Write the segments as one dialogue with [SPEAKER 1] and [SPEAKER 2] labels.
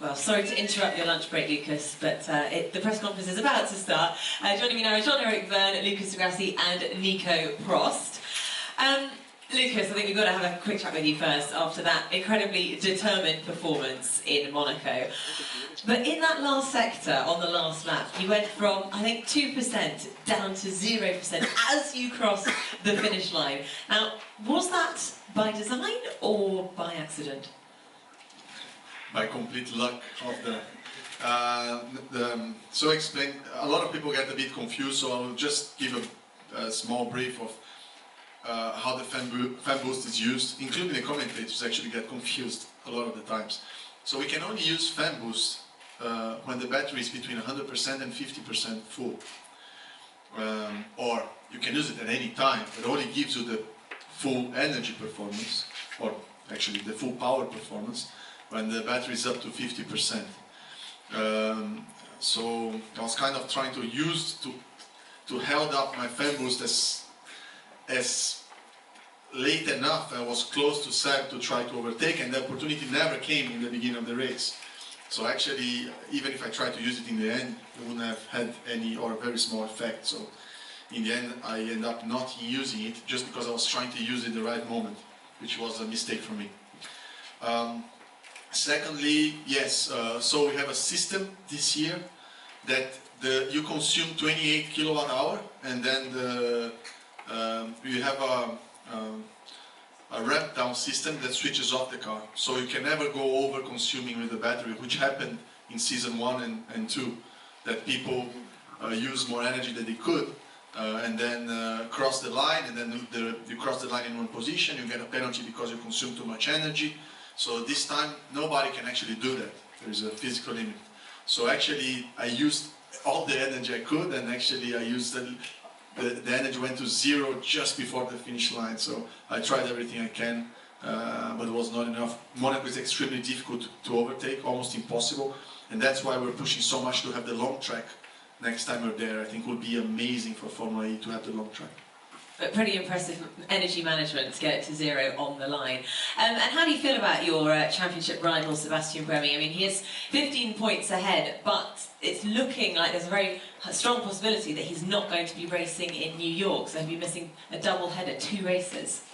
[SPEAKER 1] Well, sorry to interrupt your lunch break, Lucas, but the press conference is about to start. Joining me now is Eric Vergne, Lucas Grassi and Nico Prost. Lucas, I think we've got to have a quick chat with you first after that incredibly determined performance in Monaco. But in that last sector, on the last lap, you went from, I think, 2% down to 0% as you crossed the finish line. Now, was that by design or by accident?
[SPEAKER 2] By complete luck of so explain. A lot of people get a bit confused, so I'll just give a small brief of how the fan boost is used, including the commentators actually get confused a lot of the times. So we can only use fan boost when the battery is between 100% and 50% full. Or you can use it at any time, but it only gives you the full energy performance, or actually the full power performance, when the battery is up to 50%. So I was kind of trying to use to held up my fan boost as late enough. I was close to Seb to try to overtake, and the opportunity never came in the beginning of the race. So actually, even if I tried to use it in the end, it wouldn't have had any or a very small effect. So in the end, I ended up not using it just because I was trying to use it at the right moment, which was a mistake for me. Secondly, yes, so we have a system this year that you consume 28 kilowatt hour, and then you have a ramp down system that switches off the car. So you can never go over consuming with the battery, which happened in season 1 and 2, that people use more energy than they could, and then cross the line, and then you cross the line in one position, you get a penalty because you consume too much energy. So this time, nobody can actually do that. There is a physical limit. So actually, I used all the energy I could, and actually I used the energy went to 0 just before the finish line. So I tried everything I can, but it was not enough. Monaco is extremely difficult to overtake, almost impossible. And that's why we're pushing so much to have the long track next time we're there. I think it would be amazing for Formula E to have the long track.
[SPEAKER 1] But pretty impressive energy management to get it to 0 on the line. And how do you feel about your championship rival, Sebastian Buemi? I mean, he is 15 points ahead, but it's looking like there's a very strong possibility that he's not going to be racing in New York, so he'll be missing a double header, 2 races.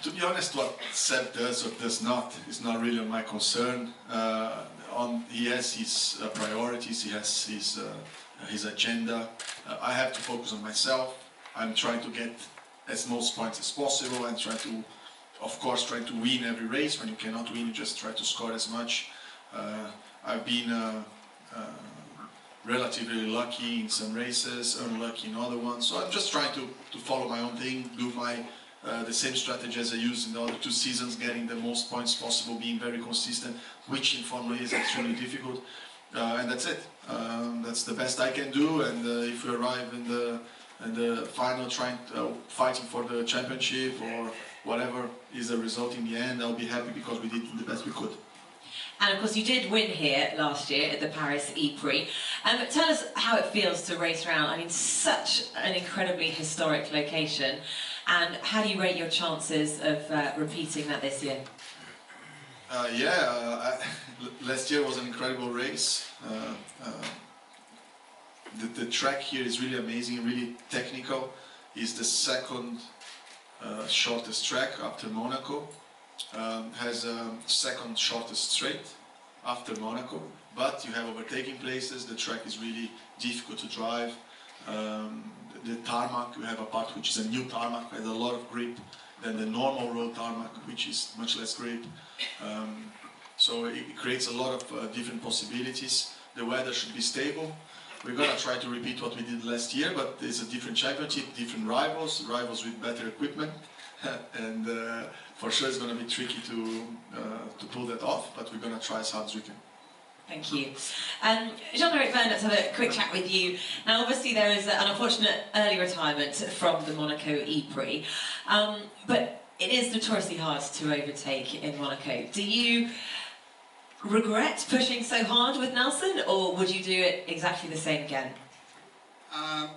[SPEAKER 2] To be honest, what Seb does or does not is not really my concern. He has his priorities, he has his agenda. I have to focus on myself. I'm trying to get as most points as possible, and try to, of course, try to win every race. When you cannot win, you just try to score as much. I've been relatively lucky in some races, unlucky in other ones. So I'm just trying to follow my own thing, do the same strategy as I used in the other 2 seasons, getting the most points possible, being very consistent, which in Formula E is extremely difficult. And that's it. That's the best I can do. And if we arrive in the final, fighting for the championship or whatever is the result in the end, I'll be happy because we did the best we could.
[SPEAKER 1] And of course you did win here last year at the Paris ePrix. Tell us how it feels to race around, I mean, such an incredibly historic location, and how do you rate your chances of repeating that this year?
[SPEAKER 2] Last year was an incredible race. The track here is really amazing, really technical. It's the second shortest track after Monaco. Has a second shortest straight after Monaco, but you have overtaking places. The track is really difficult to drive. The tarmac, you have a part which is a new tarmac, has a lot of grip than the normal road tarmac, which is much less grip. So it creates a lot of different possibilities. The weather should be stable. We're going to try to repeat what we did last year, but it's a different championship, different rivals with better equipment, and for sure it's going to be tricky to pull that off, but we're going to try as hard as we can.
[SPEAKER 1] Thank you. Eric Vergne, let's have a quick chat with you. Now obviously there is an unfortunate early retirement from the Monaco ePrix, but it is notoriously hard to overtake in Monaco. Do you regret pushing so hard with Nelson, or would you do it exactly the same again?
[SPEAKER 3] No,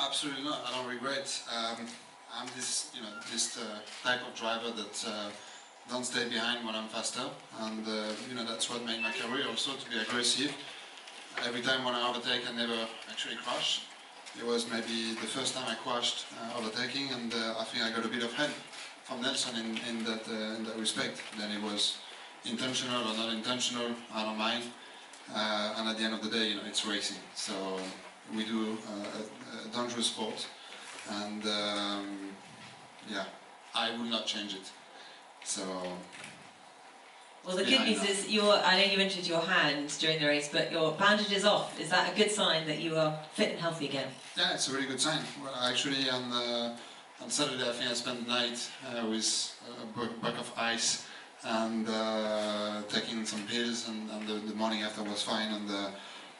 [SPEAKER 3] absolutely not. I don't regret. I'm this type of driver that don't stay behind when I'm faster, and you know, that's what made my career also, to be aggressive. Every time when I overtake, I never actually crash. It was maybe the first time I crashed overtaking, and I think I got a bit of help from Nelson in that respect. Then it was intentional or not intentional, I don't mind. And at the end of the day, you know, it's racing. So we do a dangerous sport, and yeah, I will not change it. So.
[SPEAKER 1] Well, the good news is I know you injured your hand during the race, but your bandage is off. Is that a good sign that you are fit and healthy again?
[SPEAKER 3] Yeah, it's a really good sign. Well, actually, on Saturday, I think I spent the night with a bucket of ice and taking some pills, and the morning after was fine. And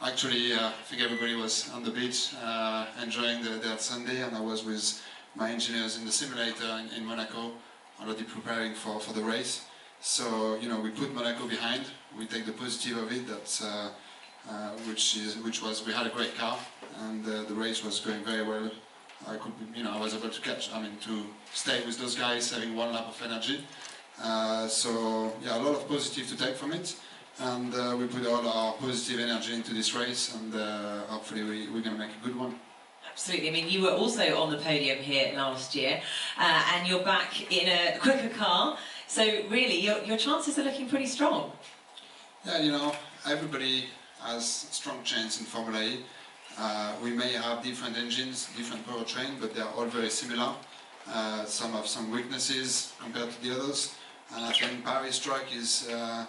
[SPEAKER 3] actually, I think everybody was on the beach enjoying their Sunday, and I was with my engineers in the simulator in Monaco, already preparing for the race. So, you know, we put Monaco behind, we take the positive of it, that's, which was, we had a great car, and the race was going very well. I was able to to stay with those guys, having one lap of energy. So, yeah, a lot of positive to take from it, and we put all our positive energy into this race, and hopefully we're going to make a good one.
[SPEAKER 1] Absolutely. I mean, you were also on the podium here last year, and you're back in a quicker car. So really, your chances are looking pretty strong.
[SPEAKER 3] Yeah, you know, everybody has strong chance in Formula E. We may have different engines, different powertrain, but they are all very similar. Some have some weaknesses compared to the others. And I think Paris track is a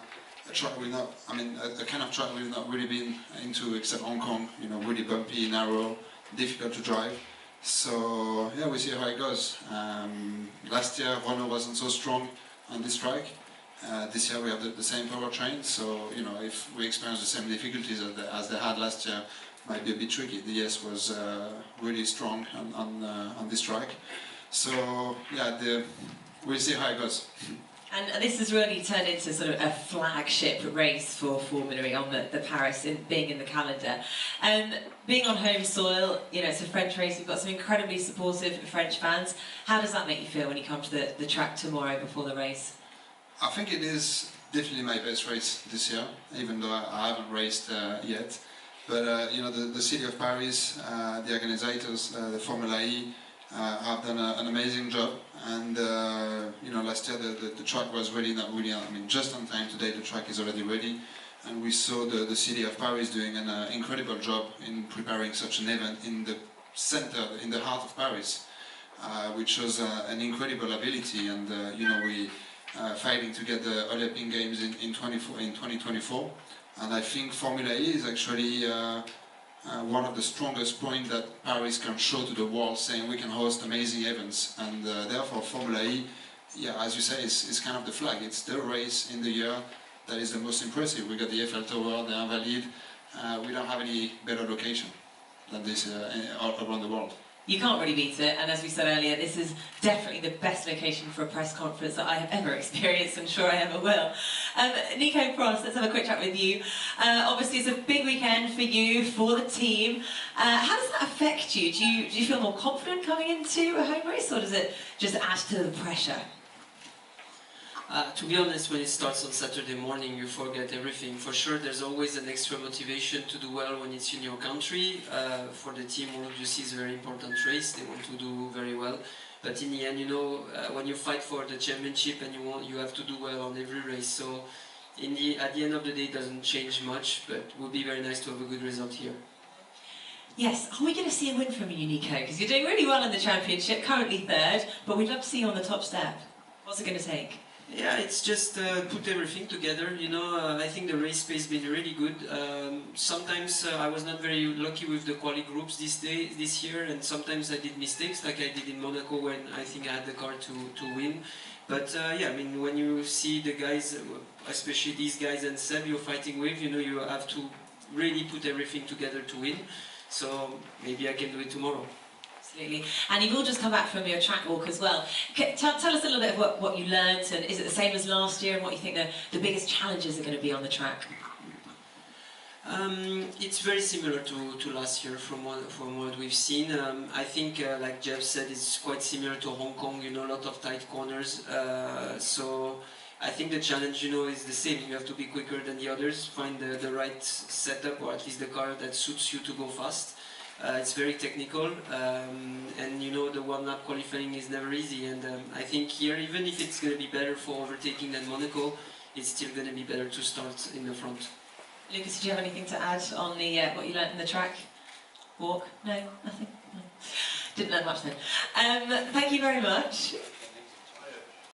[SPEAKER 3] track we've not, a kind of track we've not really been into except Hong Kong. You know, really bumpy, narrow, difficult to drive. So yeah, we see how it goes. Last year, Renault wasn't so strong on this track. This year we have the same powertrain, so you know, if we experience the same difficulties as they had last year, it might be a bit tricky. The ES was really strong on this track, so yeah, we'll see how it goes.
[SPEAKER 1] And this has really turned into sort of a flagship race for Formula E on the Paris, being in the calendar. Being on home soil, you know, it's a French race, we've got some incredibly supportive French fans. How does that make you feel when you come to the track tomorrow before the race?
[SPEAKER 3] I think it is definitely my best race this year, even though I haven't raced yet. But you know, the city of Paris, the organisators, the Formula E, have done an amazing job. And you know, last year the track was really not really, just on time. Today the track is already ready, and we saw the city of Paris doing an incredible job in preparing such an event in the center, in the heart of Paris, which shows an incredible ability. And you know, we fighting to get the Olympic Games in 2024, and I think Formula E is actually one of the strongest points that Paris can show to the world, saying we can host amazing events. And therefore Formula E, yeah, as you say, is kind of the flag. It's the race in the year that is the most impressive. We got the Eiffel Tower, the Invalides. We don't have any better location than this around the world.
[SPEAKER 1] You can't really beat it, and as we said earlier, this is definitely the best location for a press conference that I have ever experienced, and sure I ever will. Nico Prost, let's have a quick chat with you. Obviously it's a big weekend for you, for the team. How does that affect you? Do you feel more confident coming into a home race, or does it just add to the pressure?
[SPEAKER 4] To be honest, when it starts on Saturday morning, you forget everything. For sure, there's always an extra motivation to do well when it's in your country. For the team, obviously, it's a very important race. They want to do very well. But in the end, you know, when you fight for the championship and you have to do well on every race. So, at the end of the day, it doesn't change much. But it would be very nice to have a good result here.
[SPEAKER 1] Yes, are we going to see a win from you, Nico? Because you're doing really well in the championship, currently third, but we'd love to see you on the top step. What's it going to take?
[SPEAKER 4] Yeah, it's just put everything together, you know. I think the race pace has been really good. Sometimes I was not very lucky with the quali groups this year, and sometimes I did mistakes, like I did in Monaco when I think I had the car to win. But yeah, I mean, when you see the guys, especially these guys and Seb you're fighting with, you know, you have to really put everything together to win. So maybe I can do it tomorrow.
[SPEAKER 1] Absolutely. And you've all just come back from your track walk as well. Tell us a little bit of what you learnt, and is it the same as last year, and what you think the biggest challenges are going to be on the track?
[SPEAKER 4] It's very similar to last year from what we've seen. I think, like Jeff said, it's quite similar to Hong Kong, you know, a lot of tight corners. So I think the challenge, you know, is the same. You have to be quicker than the others, find the right setup, or at least the car that suits you to go fast. It's very technical, and you know, the one-lap qualifying is never easy. And I think here, even if it's going to be better for overtaking than Monaco, it's still going to be better to start in the front.
[SPEAKER 1] Lucas, did you have anything to add on the what you learnt in the track? Walk? No, nothing. No. Didn't learn much then. Thank you very much.